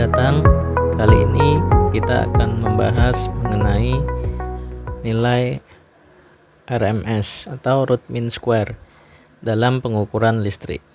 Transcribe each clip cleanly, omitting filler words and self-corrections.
datang. Kali ini kita akan membahas mengenai nilai RMS atau root mean square dalam pengukuran listrik.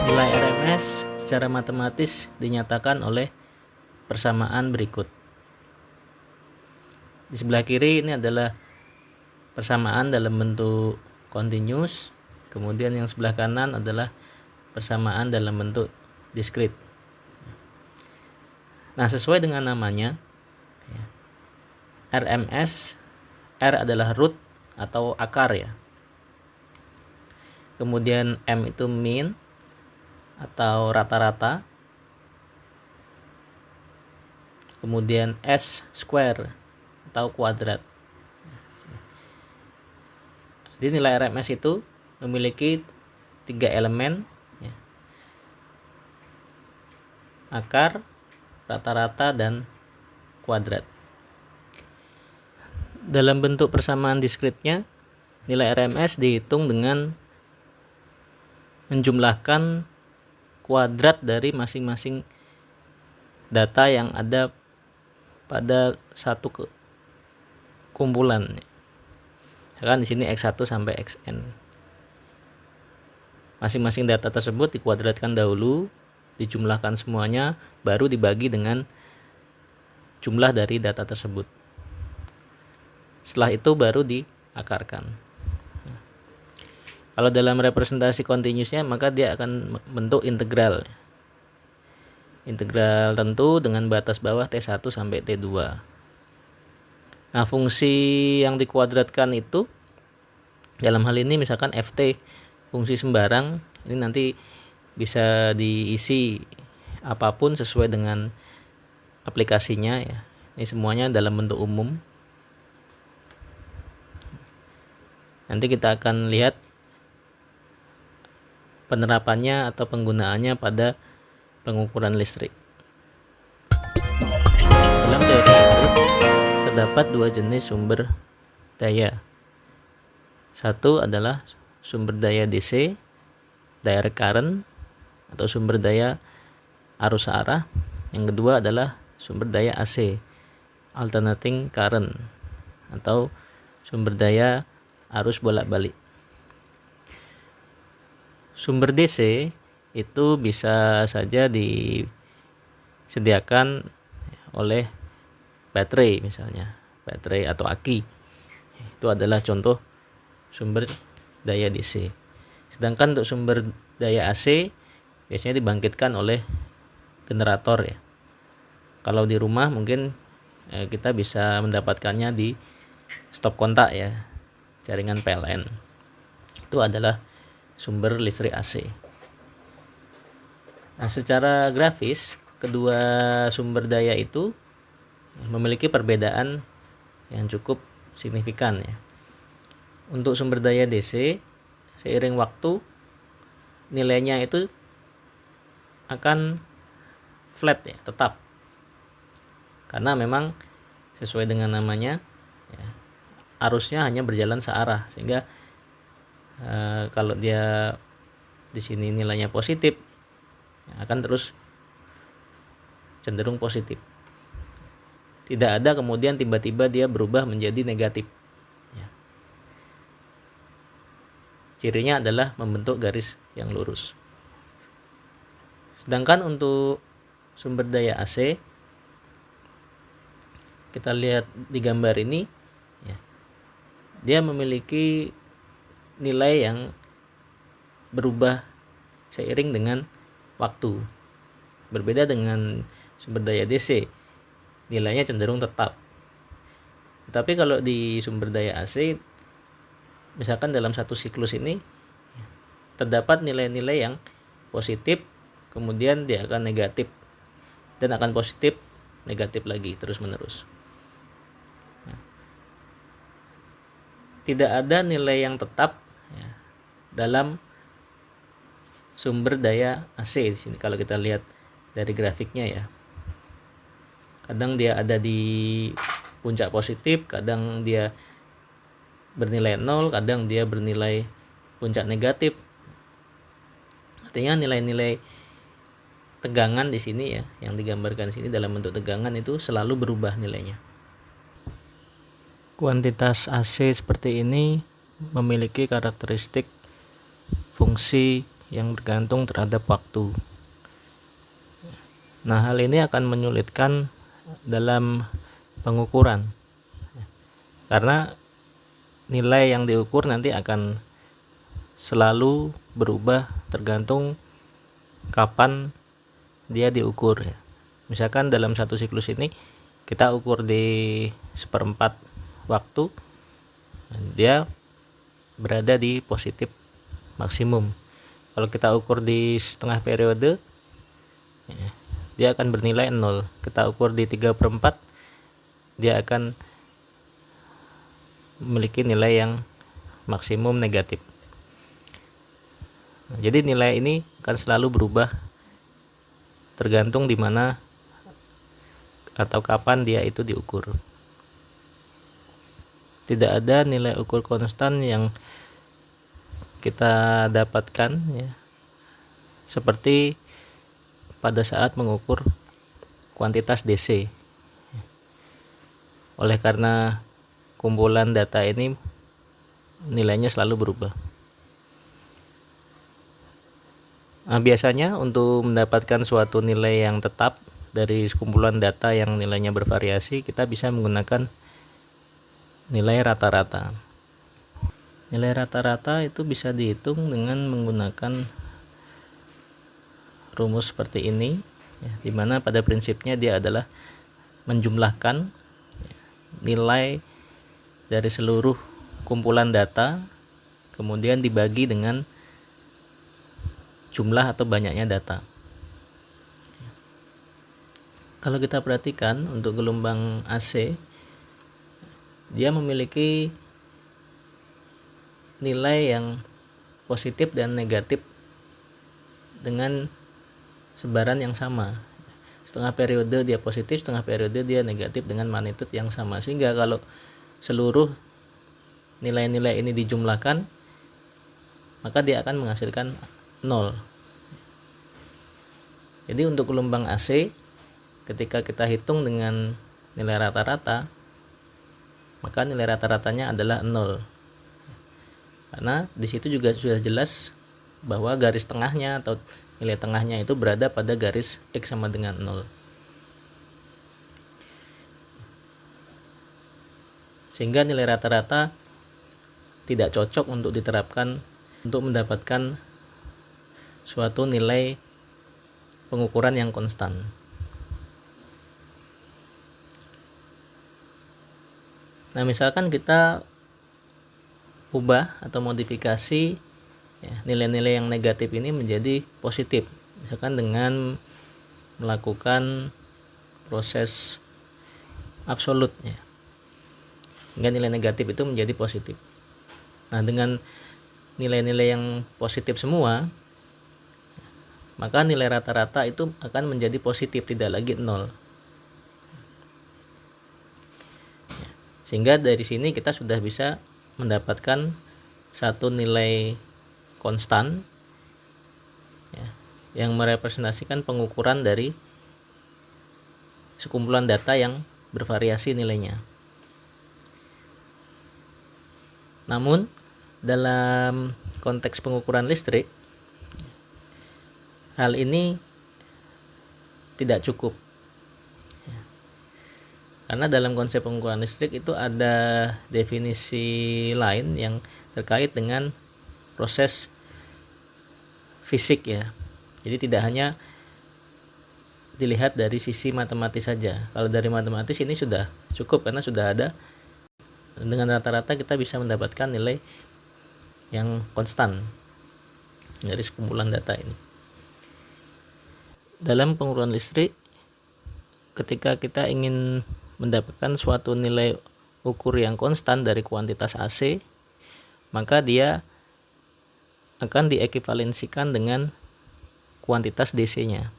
Nilai RMS secara matematis dinyatakan oleh persamaan berikut. Di sebelah kiri ini adalah persamaan dalam bentuk continuous, kemudian yang sebelah kanan adalah persamaan dalam bentuk discrete. Nah, sesuai dengan namanya, RMS, R adalah root atau akar ya. Kemudian M itu mean atau rata-rata. Kemudian S square atau kuadrat. Jadi nilai RMS itu memiliki 3 elemen ya. Akar, rata-rata, dan kuadrat. Dalam bentuk persamaan diskretnya, nilai RMS dihitung dengan menjumlahkan kuadrat dari masing-masing data yang ada pada satu kumpulan. Misalkan di sini X1 sampai Xn. Masing-masing data tersebut dikuadratkan dahulu, dijumlahkan semuanya, baru dibagi dengan jumlah dari data tersebut. Setelah itu baru diakarkan. Kalau dalam representasi continuousnya, maka dia akan bentuk integral. Integral tentu dengan batas bawah T1 sampai T2. Nah, fungsi yang dikuadratkan itu dalam hal ini misalkan Ft, fungsi sembarang, ini nanti bisa diisi apapun sesuai dengan aplikasinya ya. Ini semuanya dalam bentuk umum. Nanti kita akan lihat penerapannya atau penggunaannya pada pengukuran listrik. Dalam teori listrik terdapat 2 jenis sumber daya. Satu adalah sumber daya DC, direct current atau sumber daya arus searah. Yang kedua adalah sumber daya AC, alternating current atau sumber daya arus bolak-balik. Sumber DC itu bisa saja disediakan oleh baterai, misalnya baterai atau aki. Itu adalah contoh sumber daya DC. Sedangkan untuk sumber daya AC biasanya dibangkitkan oleh generator ya. Kalau di rumah mungkin kita bisa mendapatkannya di stop kontak ya, jaringan PLN. Itu adalah sumber listrik AC. Nah, secara grafis kedua sumber daya itu memiliki perbedaan yang cukup signifikan ya. Untuk sumber daya DC, seiring waktu nilainya itu akan flat ya, tetap. Karena memang sesuai dengan namanya ya, arusnya hanya berjalan searah, sehingga kalau dia di sini nilainya positif akan terus cenderung positif. Tidak ada kemudian tiba-tiba dia berubah menjadi negatif. Ya. Cirinya adalah membentuk garis yang lurus. Sedangkan untuk sumber daya AC, kita lihat di gambar ini ya, dia memiliki nilai yang berubah seiring dengan waktu. Berbeda dengan sumber daya DC, nilainya cenderung tetap. Tapi kalau di sumber daya AC, misalkan dalam satu siklus ini terdapat nilai-nilai yang positif, kemudian dia akan negatif, dan akan positif, negatif lagi, terus menerus. Tidak ada nilai yang tetap ya, dalam sumber daya AC di sini. Kalau kita lihat dari grafiknya ya, kadang dia ada di puncak positif, kadang dia bernilai 0, kadang dia bernilai puncak negatif. Artinya nilai-nilai tegangan di sini ya, yang digambarkan di sini dalam bentuk tegangan itu selalu berubah nilainya. Kuantitas AC seperti ini memiliki karakteristik fungsi yang bergantung terhadap waktu. Nah, hal ini akan menyulitkan dalam pengukuran, karena nilai yang diukur nanti akan selalu berubah tergantung kapan dia diukur ya. Misalkan dalam satu siklus ini kita ukur di 1/4 waktu, dia berada di positif maksimum. Kalau kita ukur di setengah periode, dia akan bernilai 0. Kita ukur di 3/4, dia akan memiliki nilai yang maksimum negatif. Jadi nilai ini akan selalu berubah tergantung di mana atau kapan dia itu diukur. Tidak ada nilai ukur konstan yang kita dapatkan ya, seperti pada saat mengukur kuantitas DC. Oleh karena kumpulan data ini nilainya selalu berubah. Nah, biasanya untuk mendapatkan suatu nilai yang tetap dari kumpulan data yang nilainya bervariasi, kita bisa menggunakan nilai rata-rata. Nilai rata-rata itu bisa dihitung dengan menggunakan rumus seperti ini ya, di mana pada prinsipnya dia adalah menjumlahkan nilai dari seluruh kumpulan data kemudian dibagi dengan jumlah atau banyaknya data. Kalau kita perhatikan untuk gelombang AC, dia memiliki nilai yang positif dan negatif dengan sebaran yang sama. Setengah periode dia positif, setengah periode dia negatif dengan magnitude yang sama. Sehingga kalau seluruh nilai-nilai ini dijumlahkan, maka dia akan menghasilkan 0. Jadi untuk gelombang AC, ketika kita hitung dengan nilai rata-rata, maka nilai rata-ratanya adalah 0. Karena di situ juga sudah jelas bahwa garis tengahnya atau nilai tengahnya itu berada pada garis X sama dengan 0. Sehingga nilai rata-rata tidak cocok untuk diterapkan untuk mendapatkan suatu nilai pengukuran yang konstan. Nah, misalkan kita ubah atau modifikasi ya, nilai-nilai yang negatif ini menjadi positif, misalkan dengan melakukan proses absolut ya, hingga nilai negatif itu menjadi positif. Nah, dengan nilai-nilai yang positif semua, maka nilai rata-rata itu akan menjadi positif, tidak lagi 0. Sehingga dari sini kita sudah bisa mendapatkan satu nilai konstan ya, yang merepresentasikan pengukuran dari sekumpulan data yang bervariasi nilainya. Namun dalam konteks pengukuran listrik, hal ini tidak cukup. Karena dalam konsep pengukuran listrik itu ada definisi lain yang terkait dengan proses fisik ya. Jadi tidak hanya dilihat dari sisi matematis saja. Kalau dari matematis ini sudah cukup karena sudah ada, dengan rata-rata kita bisa mendapatkan nilai yang konstan dari sekumpulan data ini. Dalam pengukuran listrik, ketika kita ingin mendapatkan suatu nilai ukur yang konstan dari kuantitas AC, maka dia akan diekivalensikan dengan kuantitas DC-nya.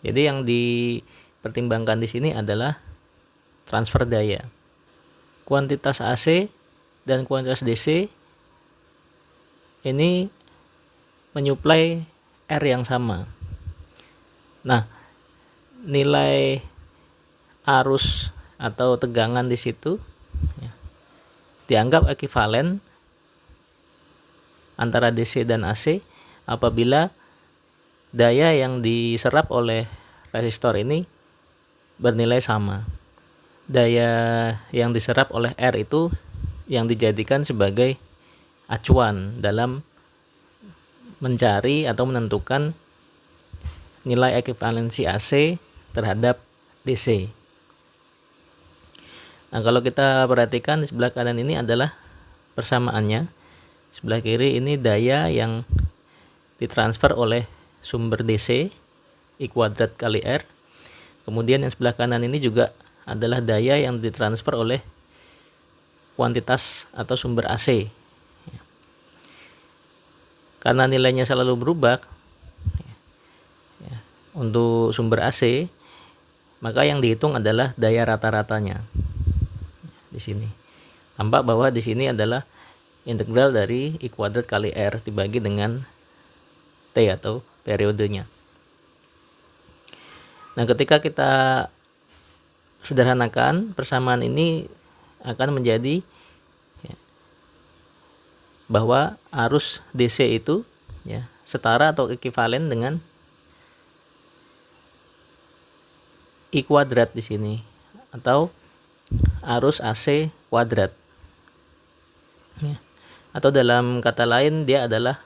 Jadi yang dipertimbangkan di sini adalah transfer daya. Kuantitas AC dan kuantitas DC ini menyuplai R yang sama. Nah, nilai arus atau tegangan di situ dianggap ekuivalen antara DC dan AC apabila daya yang diserap oleh resistor ini bernilai sama. Daya yang diserap oleh R itu yang dijadikan sebagai acuan dalam mencari atau menentukan nilai ekuivalensi AC terhadap DC. Nah, kalau kita perhatikan di sebelah kanan ini adalah persamaannya. Sebelah kiri ini daya yang ditransfer oleh sumber DC I kuadrat kali R. Kemudian yang sebelah kanan ini juga adalah daya yang ditransfer oleh kuantitas atau sumber AC. Karena nilainya selalu berubah untuk sumber AC, maka yang dihitung adalah daya rata-ratanya. Di sini tampak bahwa di sini adalah integral dari I kuadrat kali R dibagi dengan T atau periodenya. Nah, ketika kita sederhanakan, persamaan ini akan menjadi bahwa arus DC itu setara atau ekuivalen dengan I kuadrat di sini atau arus AC kuadrat. Atau dalam kata lain dia adalah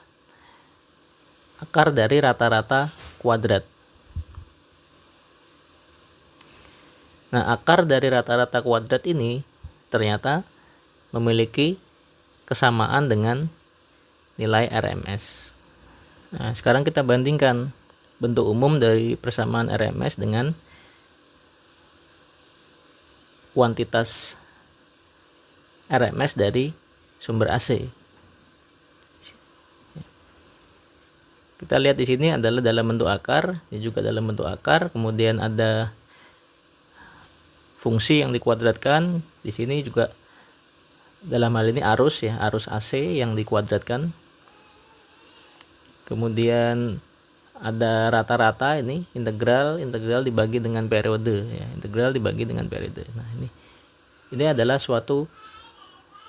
akar dari rata-rata kuadrat. Nah, akar dari rata-rata kuadrat ini ternyata memiliki kesamaan dengan nilai RMS. Nah, sekarang kita bandingkan bentuk umum dari persamaan RMS dengan kuantitas RMS dari sumber AC. Kita lihat di sini adalah dalam bentuk akar, ini juga dalam bentuk akar, kemudian ada fungsi yang dikuadratkan. Di sini juga dalam hal ini arus arus AC yang dikuadratkan. Kemudian ada rata-rata, ini integral dibagi dengan periode integral dibagi dengan periode. Nah, ini adalah suatu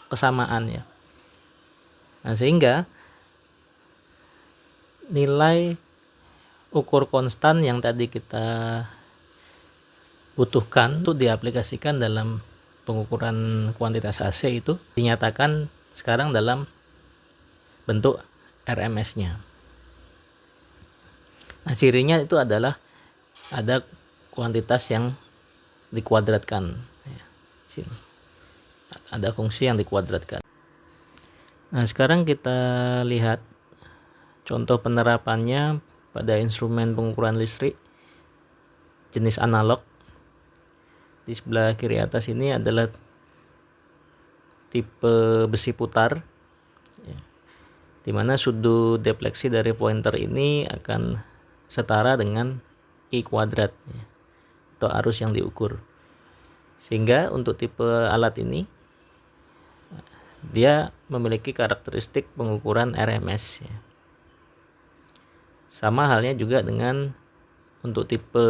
kesamaan ya. Nah, sehingga nilai ukur konstan yang tadi kita butuhkan untuk diaplikasikan dalam pengukuran kuantitas AC itu dinyatakan sekarang dalam bentuk RMS-nya. Nah, cirinya itu adalah ada kuantitas yang dikuadratkan. Ada fungsi yang dikuadratkan. Nah, sekarang kita lihat contoh penerapannya pada instrumen pengukuran listrik jenis analog. Di sebelah kiri atas ini adalah tipe besi putar, di mana sudut defleksi dari pointer ini akan setara dengan I kuadrat atau arus yang diukur. Sehingga untuk tipe alat ini dia memiliki karakteristik pengukuran RMS. Sama halnya juga dengan untuk tipe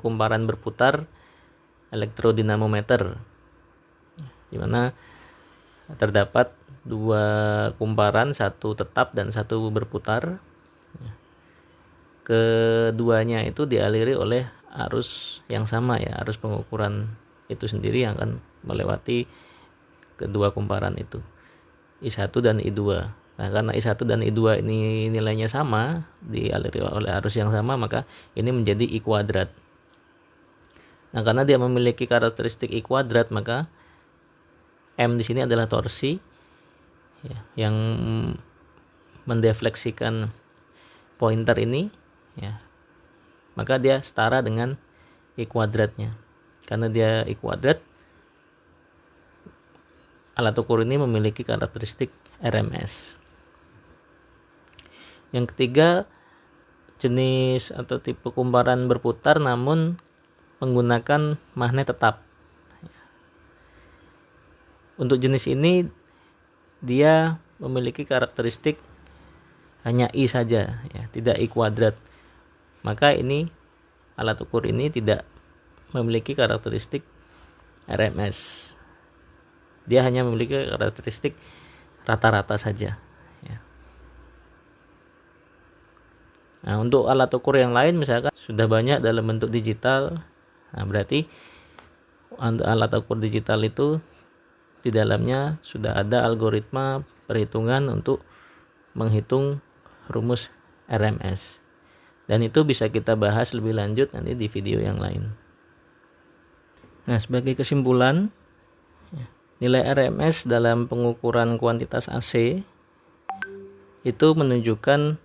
kumparan berputar elektrodinamometer, di mana terdapat dua kumparan, satu tetap dan satu berputar. Keduanya itu dialiri oleh arus yang sama arus pengukuran itu sendiri yang akan melewati kedua kumparan itu, I1 dan I2. Nah, karena I1 dan I2 ini nilainya sama, dialiri oleh arus yang sama, maka ini menjadi I kuadrat. Nah, karena dia memiliki karakteristik I kuadrat, maka M di sini adalah torsi yang mendefleksikan pointer ini maka dia setara dengan I kuadratnya. Karena dia I kuadrat, alat ukur ini memiliki karakteristik RMS. Yang ketiga, jenis atau tipe kumparan berputar namun menggunakan magnet tetap. Untuk jenis ini dia memiliki karakteristik hanya I saja ya, tidak I kuadrat. Maka ini alat ukur ini tidak memiliki karakteristik RMS. Dia hanya memiliki karakteristik rata-rata saja ya. Nah, untuk alat ukur yang lain misalkan sudah banyak dalam bentuk digital, nah berarti alat ukur digital itu di dalamnya sudah ada algoritma perhitungan untuk menghitung rumus RMS. Dan itu bisa kita bahas lebih lanjut nanti di video yang lain. Nah, sebagai kesimpulan, nilai RMS dalam pengukuran kuantitas AC itu menunjukkan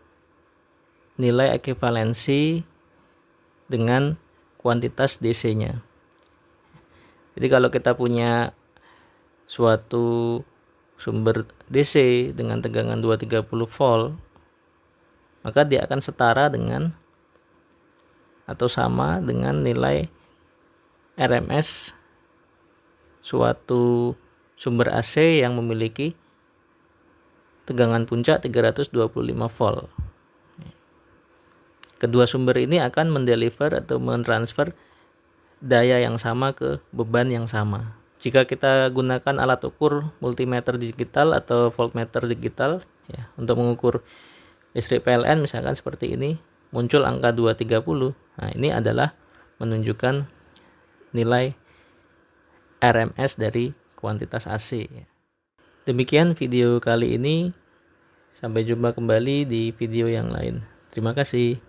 nilai ekuivalensi dengan kuantitas DC-nya. Jadi kalau kita punya suatu sumber DC dengan tegangan 230 volt, maka dia akan setara dengan atau sama dengan nilai RMS suatu sumber AC yang memiliki tegangan puncak 325 volt. Kedua sumber ini akan mendeliver atau mentransfer daya yang sama ke beban yang sama. Jika kita gunakan alat ukur multimeter digital atau voltmeter digital ya, untuk mengukur listrik PLN misalkan seperti ini, muncul angka 230. Nah, ini adalah menunjukkan nilai RMS dari kuantitas AC. Demikian video kali ini. Sampai jumpa kembali di video yang lain. Terima kasih.